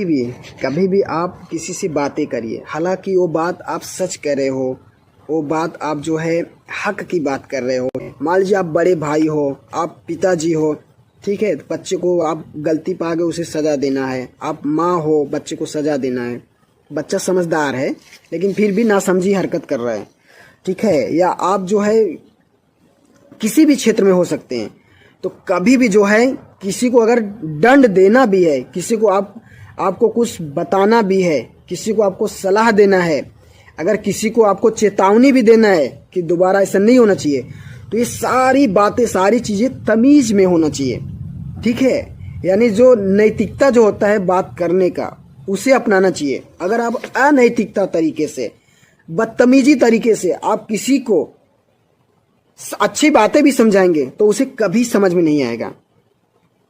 भी कभी भी आप किसी से बातें करिए, हालांकि वो बात आप सच कह रहे हो, वो बात आप जो है हक की बात कर रहे हो। मान लीजिए आप बड़े भाई हो, आप पिताजी हो, ठीक है, बच्चे को आप गलती पा गए उसे सज़ा देना है। आप माँ हो, बच्चे को सज़ा देना है। बच्चा समझदार है लेकिन फिर भी नासमझी हरकत कर रहा है, ठीक है। या आप जो है किसी भी क्षेत्र में हो सकते हैं, तो कभी भी जो है किसी को अगर दंड देना भी है, किसी को आपको कुछ बताना भी है, किसी को आपको सलाह देना है, अगर किसी को आपको चेतावनी भी देना है कि दोबारा ऐसा नहीं होना चाहिए, तो ये सारी बातें, सारी चीज़ें तमीज़ में होना चाहिए, ठीक है। यानी जो नैतिकता जो होता है बात करने का, उसे अपनाना चाहिए। अगर आप अनैतिकता तरीके से, बदतमीजी तरीके से आप किसी को अच्छी बातें भी समझाएंगे तो उसे कभी समझ में नहीं आएगा,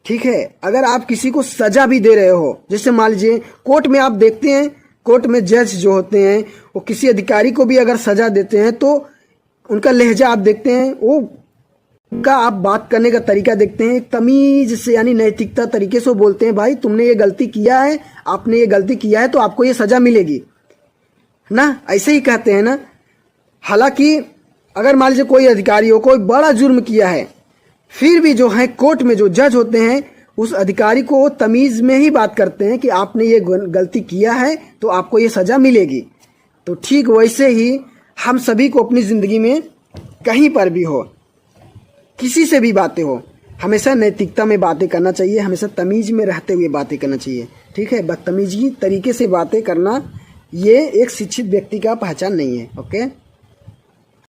ठीक है। अगर आप किसी को सजा भी दे रहे हो, जैसे मान लीजिए कोर्ट में आप देखते हैं, कोर्ट में जज जो होते हैं वो किसी अधिकारी को भी अगर सजा देते हैं तो उनका लहजा आप देखते हैं, वो उनका आप बात करने का तरीका देखते हैं, तमीज से यानी नैतिकता तरीके से बोलते हैं, भाई तुमने ये गलती किया है, आपने ये गलती किया है तो आपको ये सजा मिलेगी ना, ऐसे ही कहते हैं ना। हालांकि अगर मान लीजिए कोई अधिकारी हो, कोई बड़ा जुर्म किया है, फिर भी जो है कोर्ट में जो जज होते हैं उस अधिकारी को तमीज़ में ही बात करते हैं कि आपने ये गलती किया है तो आपको ये सज़ा मिलेगी। तो ठीक वैसे ही हम सभी को अपनी ज़िंदगी में कहीं पर भी हो, किसी से भी बातें हो, हमेशा नैतिकता में बातें करना चाहिए, हमेशा तमीज़ में रहते हुए बातें करना चाहिए, ठीक है। बदतमीजी तरीके से बातें करना ये एक शिक्षित व्यक्ति का पहचान नहीं है। ओके।